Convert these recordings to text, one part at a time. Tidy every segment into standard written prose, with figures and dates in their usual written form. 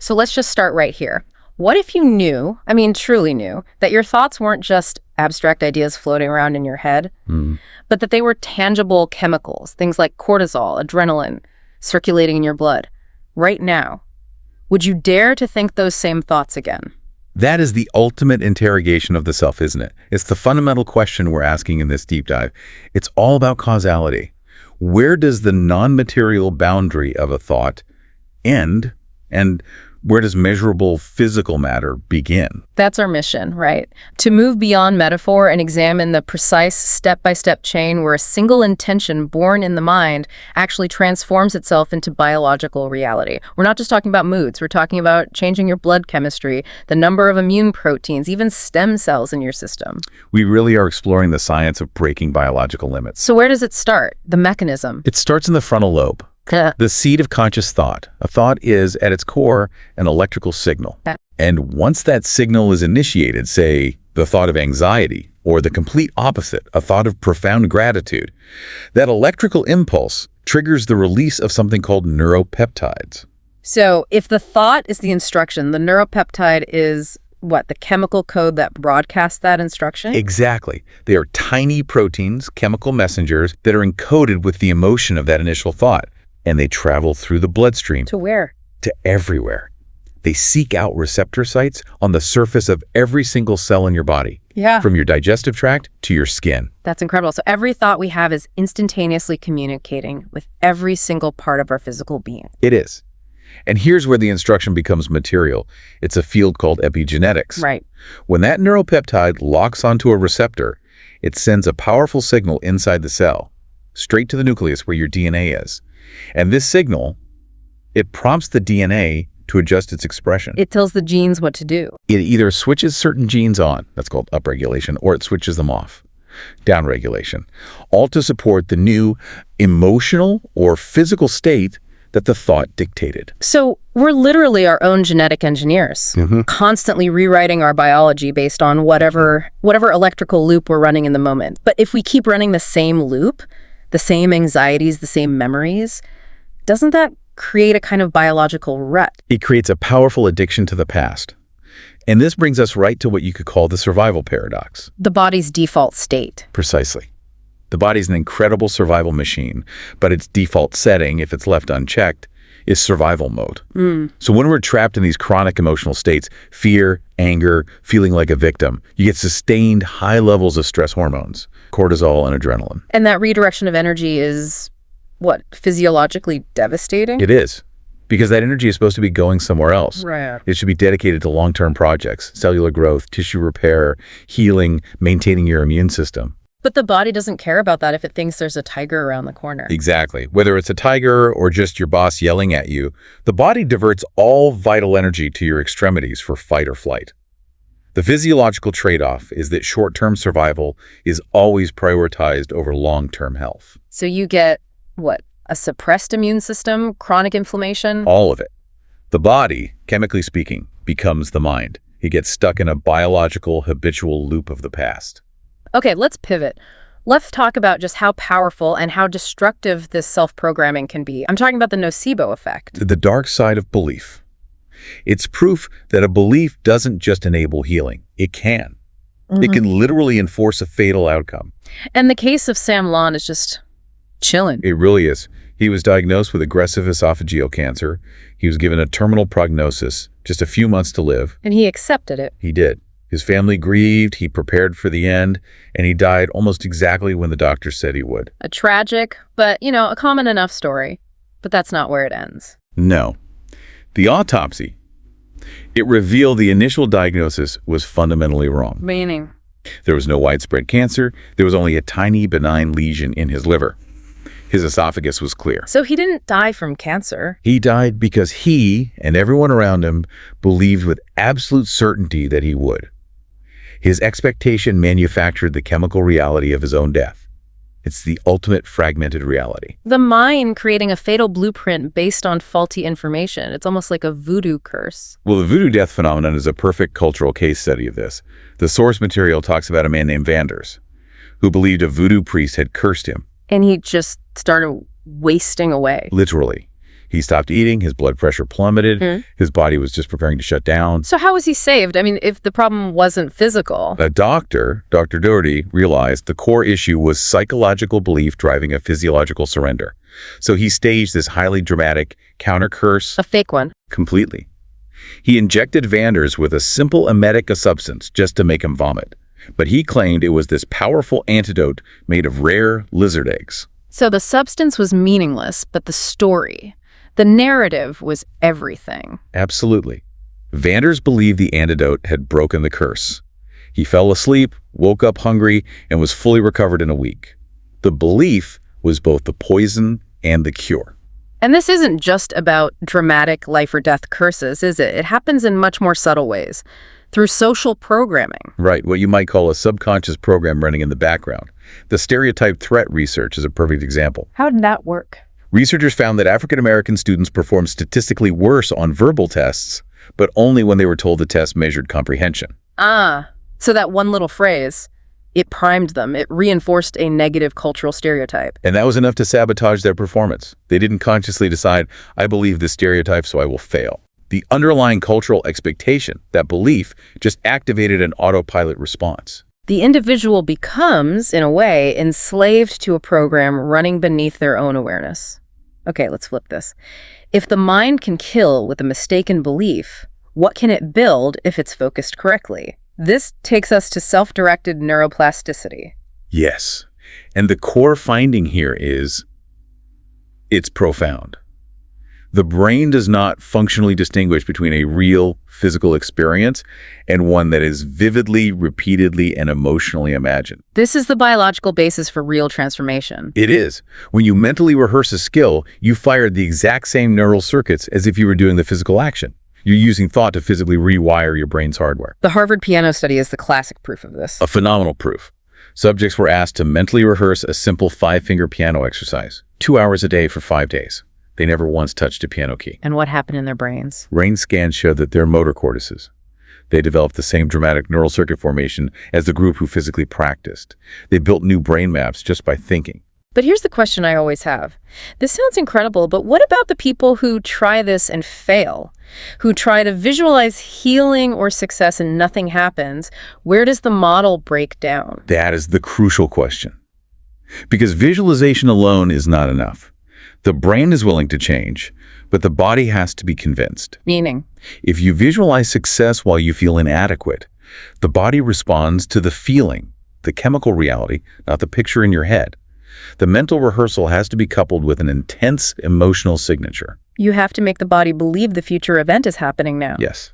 So let's just start right here. What if you knew, truly knew, that your thoughts weren't just abstract ideas floating around in your head, but that they were tangible chemicals, things like cortisol, adrenaline, circulating in your blood, right now? Would you dare to think those same thoughts again? That is the ultimate interrogation of the self, isn't it? It's the fundamental question we're asking in this deep dive. It's all about causality. Where does the non-material boundary of a thought end, and where does measurable physical matter begin? That's our mission, right? To move beyond metaphor and examine the precise step-by-step chain where a single intention born in the mind actually transforms itself into biological reality. We're not just talking about moods. We're talking about changing your blood chemistry, the number of immune proteins, even stem cells in your system. We really are exploring the science of breaking biological limits. So where does it start? The mechanism? It starts in the frontal lobe. The seat of conscious thought. A thought is, at its core, an electrical signal. And once that signal is initiated, say, the thought of anxiety, or the complete opposite, a thought of profound gratitude, that electrical impulse triggers the release of something called neuropeptides. So if the thought is the instruction, the neuropeptide is what, the chemical code that broadcasts that instruction? Exactly. They are tiny proteins, chemical messengers, that are encoded with the emotion of that initial thought. And they travel through the bloodstream. To where? To everywhere. They seek out receptor sites on the surface of every single cell in your body. Yeah. From your digestive tract to your skin. That's incredible. So every thought we have is instantaneously communicating with every single part of our physical being. It is. And here's where the instruction becomes material. It's a field called epigenetics. Right. When that neuropeptide locks onto a receptor, it sends a powerful signal inside the cell, straight to the nucleus where your DNA is. And this signal, it prompts the DNA to adjust its expression. It tells the genes what to do. It either switches certain genes on, that's called upregulation, or it switches them off, downregulation, all to support the new emotional or physical state that the thought dictated. So we're literally our own genetic engineers, constantly rewriting our biology based on whatever electrical loop we're running in the moment. But if we keep running the same loop, the same anxieties, the same memories, doesn't that create a kind of biological rut? It creates a powerful addiction to the past. And this brings us right to what you could call the survival paradox. The body's default state. Precisely. The body's an incredible survival machine, but its default setting, if it's left unchecked, is survival mode. So when we're trapped in these chronic emotional states, fear, anger, feeling like a victim, you get sustained high levels of stress hormones, cortisol and adrenaline. And that redirection of energy is, what, physiologically devastating? It is, because that energy is supposed to be going somewhere else. Right. It should be dedicated to long-term projects, cellular growth, tissue repair, healing, maintaining your immune system. But the body doesn't care about that if it thinks there's a tiger around the corner. Exactly. Whether it's a tiger or just your boss yelling at you, the body diverts all vital energy to your extremities for fight or flight. The physiological trade-off is that short-term survival is always prioritized over long-term health. So you get, what, a suppressed immune system, chronic inflammation? All of it. The body, chemically speaking, becomes the mind. It gets stuck in a biological, habitual loop of the past. Okay, let's pivot. Let's talk about just how powerful and how destructive this self-programming can be. I'm talking about the nocebo effect. The dark side of belief. It's proof that a belief doesn't just enable healing. It can. It can literally enforce a fatal outcome. And the case of Sam Lon is just chilling. It really is. He was diagnosed with aggressive esophageal cancer. He was given a terminal prognosis, just a few months to live. And he accepted it. He did. His family grieved, he prepared for the end, and he died almost exactly when the doctor said he would. A tragic, but, a common enough story. But that's not where it ends. No. The autopsy, it revealed the initial diagnosis was fundamentally wrong. Meaning? There was no widespread cancer. There was only a tiny benign lesion in his liver. His esophagus was clear. So he didn't die from cancer. He died because he and everyone around him believed with absolute certainty that he would. His expectation manufactured the chemical reality of his own death. It's the ultimate fragmented reality. The mind creating a fatal blueprint based on faulty information. It's almost like a voodoo curse. Well, the voodoo death phenomenon is a perfect cultural case study of this. The source material talks about a man named Vanders, who believed a voodoo priest had cursed him. And he just started wasting away. Literally. He stopped eating, his blood pressure plummeted, his body was just preparing to shut down. So how was he saved? I mean, if the problem wasn't physical. A doctor, Dr. Doherty, realized the core issue was psychological belief driving a physiological surrender. So he staged this highly dramatic counter-curse. A fake one. Completely. He injected Vanders with a simple emetic substance just to make him vomit. But he claimed it was this powerful antidote made of rare lizard eggs. So the substance was meaningless, but the story, the narrative was everything. Absolutely. Vanders believed the antidote had broken the curse. He fell asleep, woke up hungry, and was fully recovered in a week. The belief was both the poison and the cure. And this isn't just about dramatic life or death curses, is it? It happens in much more subtle ways, through social programming. Right, what you might call a subconscious program running in the background. The stereotype threat research is a perfect example. How did that work? Researchers found that African American students performed statistically worse on verbal tests, but only when they were told the test measured comprehension. So that one little phrase, it primed them. It reinforced a negative cultural stereotype. And that was enough to sabotage their performance. They didn't consciously decide, I believe this stereotype, so I will fail. The underlying cultural expectation, that belief, just activated an autopilot response. The individual becomes, in a way, enslaved to a program running beneath their own awareness. Okay, let's flip this. If the mind can kill with a mistaken belief, what can it build if it's focused correctly? This takes us to self-directed neuroplasticity. Yes. And the core finding here is, it's profound. The brain does not functionally distinguish between a real physical experience and one that is vividly, repeatedly, and emotionally imagined. This is the biological basis for real transformation. It is. When you mentally rehearse a skill, you fire the exact same neural circuits as if you were doing the physical action. You're using thought to physically rewire your brain's hardware. The Harvard piano study is the classic proof of this. A phenomenal proof. Subjects were asked to mentally rehearse a simple 5-finger piano exercise, 2 hours a day for 5 days. They never once touched a piano key. And what happened in their brains? Brain scans showed that their motor cortices, they developed the same dramatic neural circuit formation as the group who physically practiced. They built new brain maps just by thinking. But here's the question I always have. This sounds incredible, but what about the people who try this and fail? Who try to visualize healing or success and nothing happens? Where does the model break down? That is the crucial question. Because visualization alone is not enough. The brain is willing to change, but the body has to be convinced. Meaning? If you visualize success while you feel inadequate, the body responds to the feeling, the chemical reality, not the picture in your head. The mental rehearsal has to be coupled with an intense emotional signature. You have to make the body believe the future event is happening now. Yes.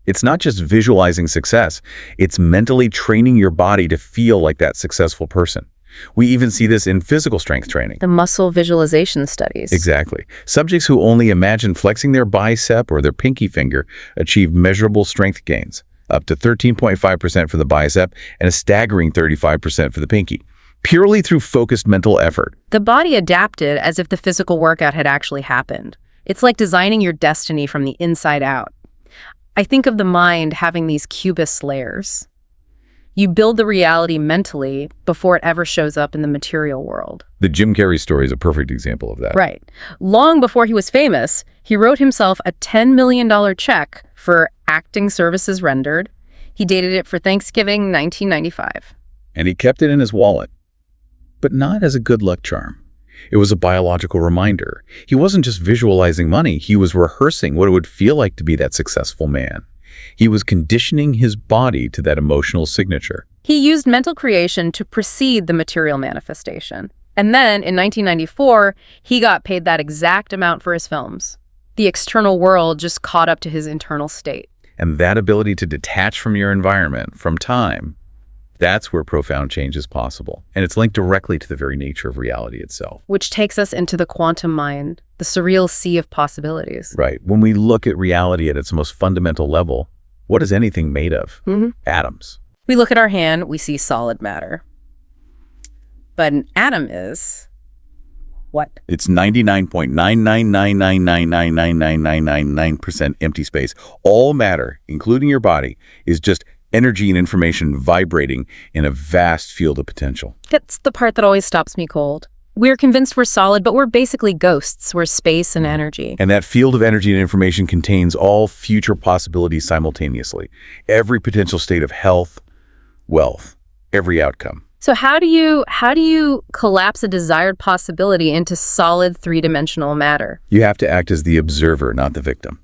It's not just visualizing success, it's mentally training your body to feel like that successful person. We even see this in physical strength training. The muscle visualization studies. Exactly. Subjects who only imagine flexing their bicep or their pinky finger achieved measurable strength gains, up to 13.5% for the bicep and a staggering 35% for the pinky, purely through focused mental effort. The body adapted as if the physical workout had actually happened. It's like designing your destiny from the inside out. I think of the mind having these Cubist layers. You build the reality mentally before it ever shows up in the material world. The Jim Carrey story is a perfect example of that. Right. Long before he was famous, he wrote himself a $10 million check for acting services rendered. He dated it for Thanksgiving 1995. And he kept it in his wallet. But not as a good luck charm. It was a biological reminder. He wasn't just visualizing money, he was rehearsing what it would feel like to be that successful man. He was conditioning his body to that emotional signature. He used mental creation to precede the material manifestation. And then, in 1994, he got paid that exact amount for his films. The external world just caught up to his internal state. And that ability to detach from your environment, from time, that's where profound change is possible. And it's linked directly to the very nature of reality itself. Which takes us into the quantum mind, the surreal sea of possibilities. Right. When we look at reality at its most fundamental level, what is anything made of? Atoms. We look at our hand, we see solid matter. But an atom is what? It's 99.999999999% empty space. All matter, including your body, is just energy and information vibrating in a vast field of potential. That's the part that always stops me cold. We're convinced we're solid, but we're basically ghosts. We're space and energy. And that field of energy and information contains all future possibilities simultaneously. Every potential state of health, wealth, every outcome. So how do you collapse a desired possibility into solid three-dimensional matter? You have to act as the observer, not the victim.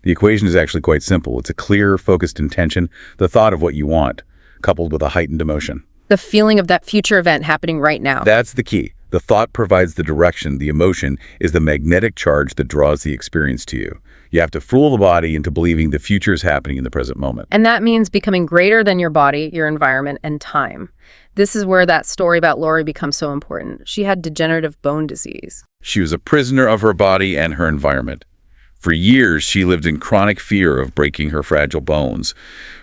The equation is actually quite simple. It's a clear, focused intention, the thought of what you want, coupled with a heightened emotion. The feeling of that future event happening right now. That's the key. The thought provides the direction. The emotion is the magnetic charge that draws the experience to you. You have to fool the body into believing the future is happening in the present moment. And that means becoming greater than your body, your environment, and time. This is where that story about Lori becomes so important. She had degenerative bone disease. She was a prisoner of her body and her environment. For years, she lived in chronic fear of breaking her fragile bones.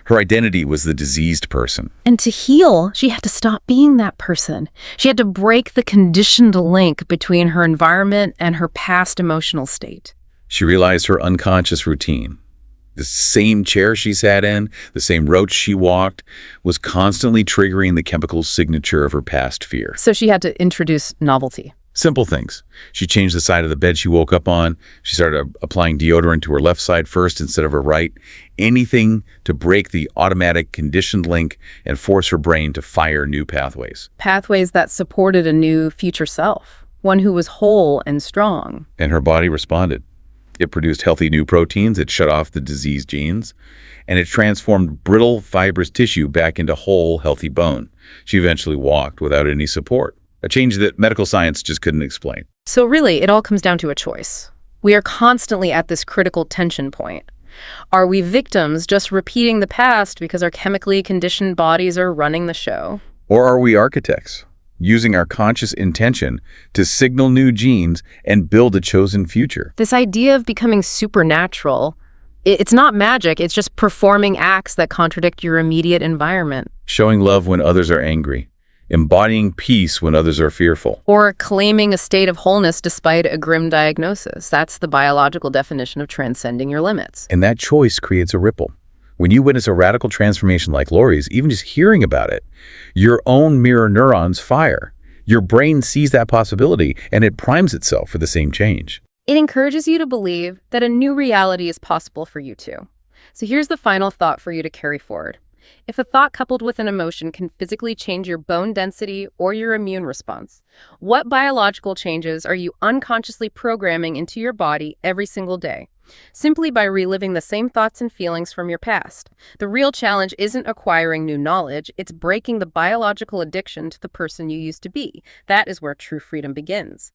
Her identity was the diseased person. And to heal, she had to stop being that person. She had to break the conditioned link between her environment and her past emotional state. She realized her unconscious routine. The same chair she sat in, the same route she walked, was constantly triggering the chemical signature of her past fear. So she had to introduce novelty. Simple things. She changed the side of the bed she woke up on. She started applying deodorant to her left side first instead of her right. Anything to break the automatic conditioned link and force her brain to fire new pathways. Pathways that supported a new future self, one who was whole and strong. And her body responded. It produced healthy new proteins, it shut off the diseased genes, and it transformed brittle, fibrous tissue back into whole, healthy bone. She eventually walked without any support. A change that medical science just couldn't explain. So really, it all comes down to a choice. We are constantly at this critical tension point. Are we victims just repeating the past because our chemically conditioned bodies are running the show? Or are we architects, using our conscious intention to signal new genes and build a chosen future? This idea of becoming supernatural, it's not magic, it's just performing acts that contradict your immediate environment. Showing love when others are angry. Embodying peace when others are fearful. Or claiming a state of wholeness despite a grim diagnosis. That's the biological definition of transcending your limits. And that choice creates a ripple. When you witness a radical transformation like Lori's, even just hearing about it, your own mirror neurons fire. Your brain sees that possibility and it primes itself for the same change. It encourages you to believe that a new reality is possible for you too. So here's the final thought for you to carry forward. If a thought coupled with an emotion can physically change your bone density or your immune response, what biological changes are you unconsciously programming into your body every single day? Simply by reliving the same thoughts and feelings from your past. The real challenge isn't acquiring new knowledge, it's breaking the biological addiction to the person you used to be. That is where true freedom begins.